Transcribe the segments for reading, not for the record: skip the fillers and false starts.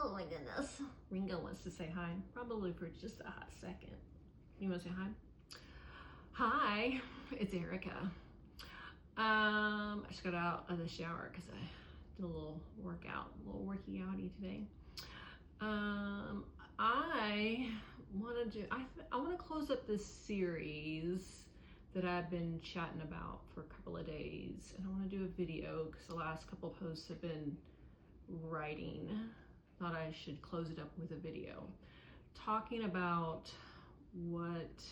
Oh my goodness. Ringo wants to say hi, probably for just a hot second. You want to say hi? Hi, it's Erica. I just got out of the shower because I did a little workout, a little worky outy today. I want to close up this series that I've been chatting about for a couple of days, and I want to do a video because the last couple posts have been writing. Thought I should close it up with a video talking about what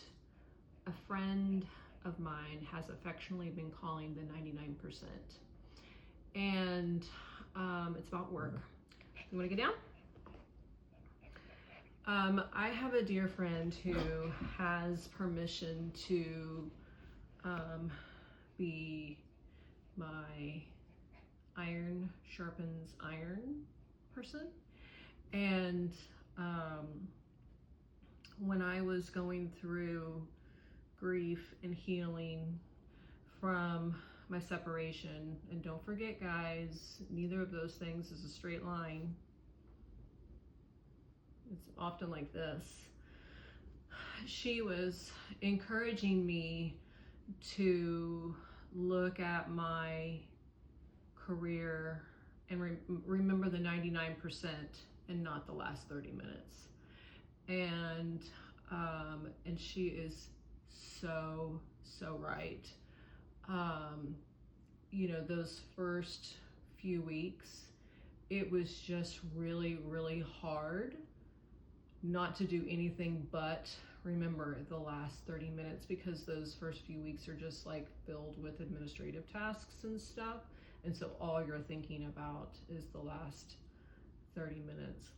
a friend of mine has affectionately been calling the 99%. And it's about work. You want to get down? I have a dear friend who has permission to be my iron sharpens iron person. And when I was going through grief and healing from my separation, and don't forget guys, neither of those things is a straight line. It's often like this. She was encouraging me to look at my career and remember the 99% and not the last 30 minutes. And she is so right. You know, those first few weeks, it was just really hard not to do anything but remember the last 30 minutes, because those first few weeks are just like filled with administrative tasks and stuff. And so all you're thinking about is the last 30 minutes.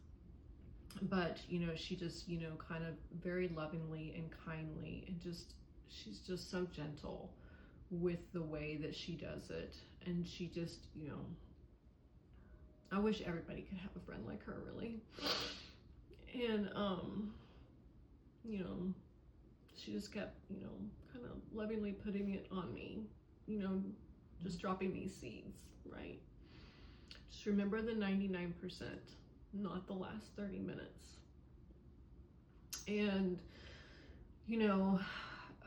But, you know, she just, you know, kind of very lovingly and kindly, and she's just so gentle with the way that she does it. And she just, you know, I wish everybody could have a friend like her, really. And, you know, she just kept, you know, kind of lovingly putting it on me, you know, just dropping these seeds, right? Just remember the 99%, not the last 30 minutes. And, you know,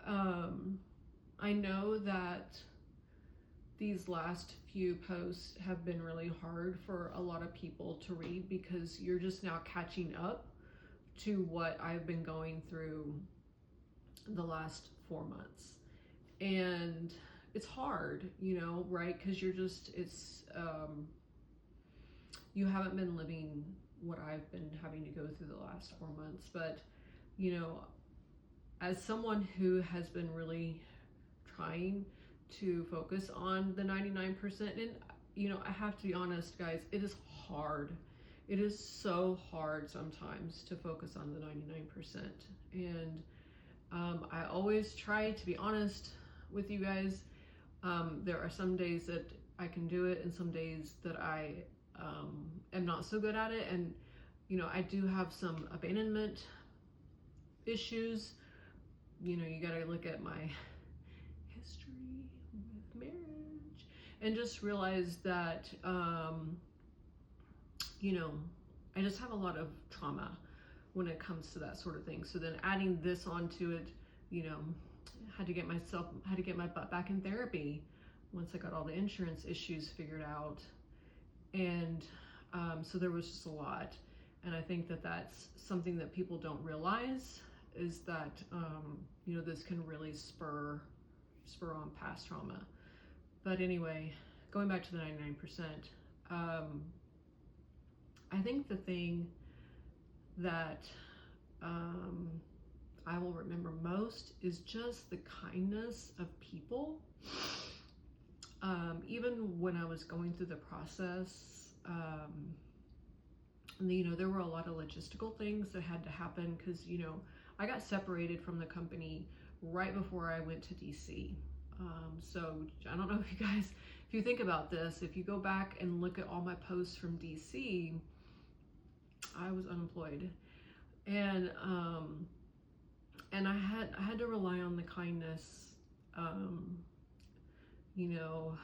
I know that these last few posts have been really hard for a lot of people to read, because you're just now catching up to what I've been going through the last 4 months. And it's hard, you know, right? Because you're just, you haven't been living what I've been having to go through the last 4 months. But, you know, as someone who has been really trying to focus on the 99%, and, you know, I have to be honest, guys, it is hard. It is so hard sometimes to focus on the 99%. And I always try to be honest with you guys. There are some days that I can do it, and some days that I am not so good at it. And, you know, I do have some abandonment issues. You know, you gotta look at my history with marriage and just realize that, you know, I just have a lot of trauma when it comes to that sort of thing. So then adding this onto it, you know, had to get my butt back in therapy once I got all the insurance issues figured out. And so there was just a lot. And I think that that's something that people don't realize, is that, you know, this can really spur on past trauma. But anyway, going back to the 99%, I think the thing that I will remember most is just the kindness of people. Even when I was going through the process, you know, there were a lot of logistical things that had to happen, because, you know, I got separated from the company right before I went to DC. So I don't know if you guys, if you think about this, if you go back and look at all my posts from DC, I was unemployed. And I had to rely on the kindness, you know,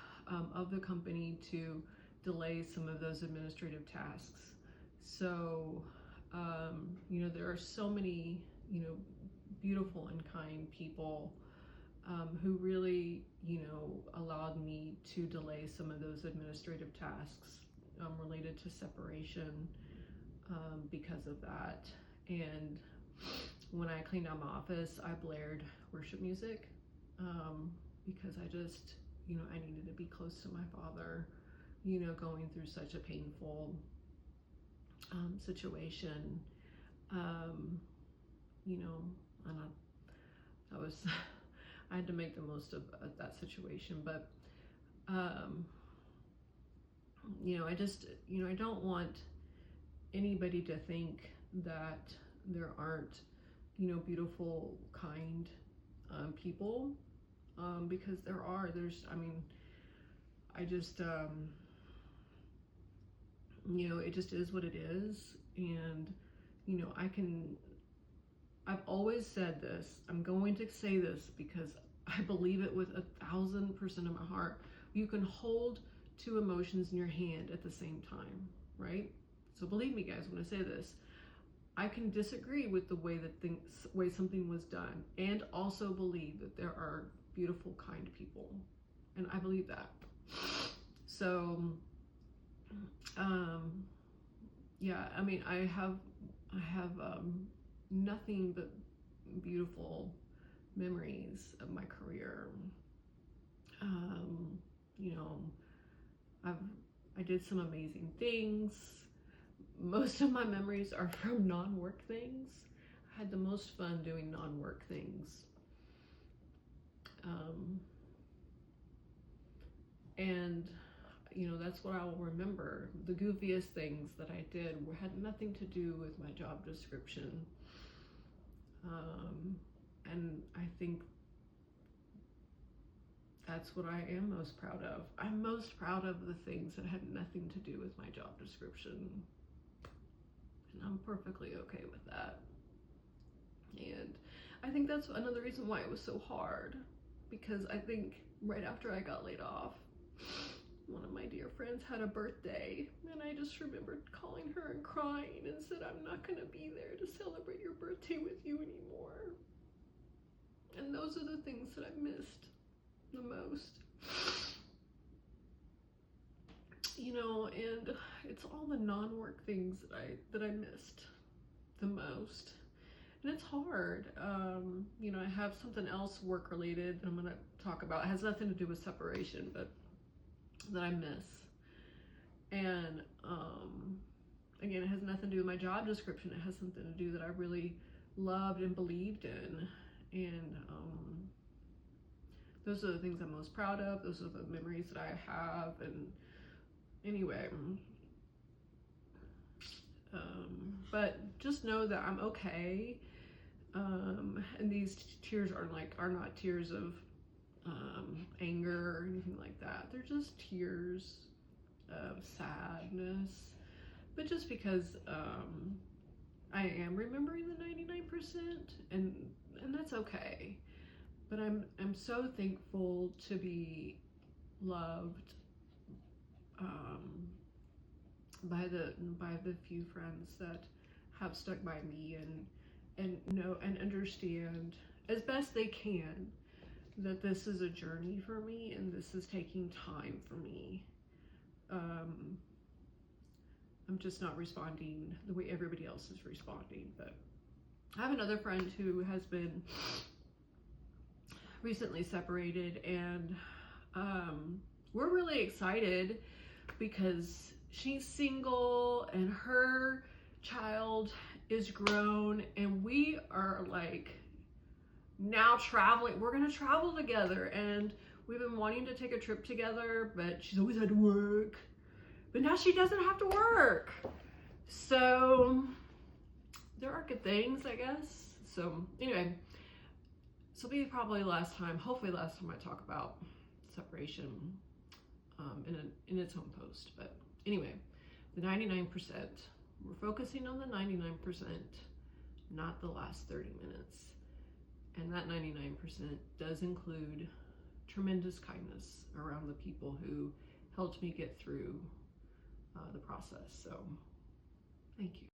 of the company to delay some of those administrative tasks. So, you know, there are so many, you know, beautiful and kind people who really, you know, allowed me to delay some of those administrative tasks related to separation because of that. And when I cleaned out my office, I blared worship music because I just, you know, I needed to be close to my father, you know, going through such a painful situation. You know, and that was, I had to make the most of that situation. But, you know, I just, you know, I don't want anybody to think that there aren't, you know, beautiful, kind people, because there are. I mean, I just, you know, it just is what it is. And, you know, I've always said this, I'm going to say this because I believe it with 1,000% of my heart. You can hold two emotions in your hand at the same time, right? So believe me, guys, when I say this, I can disagree with the way way something was done, and also believe that there are beautiful, kind people, and I believe that. So, yeah, I mean, I have nothing but beautiful memories of my career. You know, I did some amazing things. Most of my memories are from non-work things. I had the most fun doing non-work things. And, you know, that's what I will remember. The goofiest things that I did had nothing to do with my job description. And I think that's what I am most proud of. I'm most proud of the things that had nothing to do with my job description. And I'm perfectly okay with that. And I think that's another reason why it was so hard, because I think right after I got laid off, one of my dear friends had a birthday, and I just remembered calling her and crying and said, I'm not going to be there to celebrate your birthday with you anymore. And those are the things that I missed the most. You know, and it's all the non-work things that I missed the most. And it's hard. You know, I have something else work related that I'm going to talk about. It has nothing to do with separation, but that I miss. And again, it has nothing to do with my job description. It has something to do that I really loved and believed in. And those are the things I'm most proud of. Those are the memories that I have. And anyway, but just know that I'm okay. And these tears are not tears of anger or anything like that. They're just tears of sadness. But just because I am remembering the 99%, and that's okay. But I'm so thankful to be loved by the few friends that have stuck by me and know and understand as best they can that this is a journey for me and this is taking time for me. I'm just not responding the way everybody else is responding. But I have another friend who has been recently separated, and we're really excited because she's single and her child is grown, and we are like now traveling. We're gonna travel together, and we've been wanting to take a trip together, but she's always had to work. But now she doesn't have to work. So there are good things, I guess. So anyway, this will be probably hopefully last time I talk about separation in its own post. But anyway, the 99%, we're focusing on the 99%, not the last 30 minutes. And that 99% does include tremendous kindness around the people who helped me get through the process. So Thank you.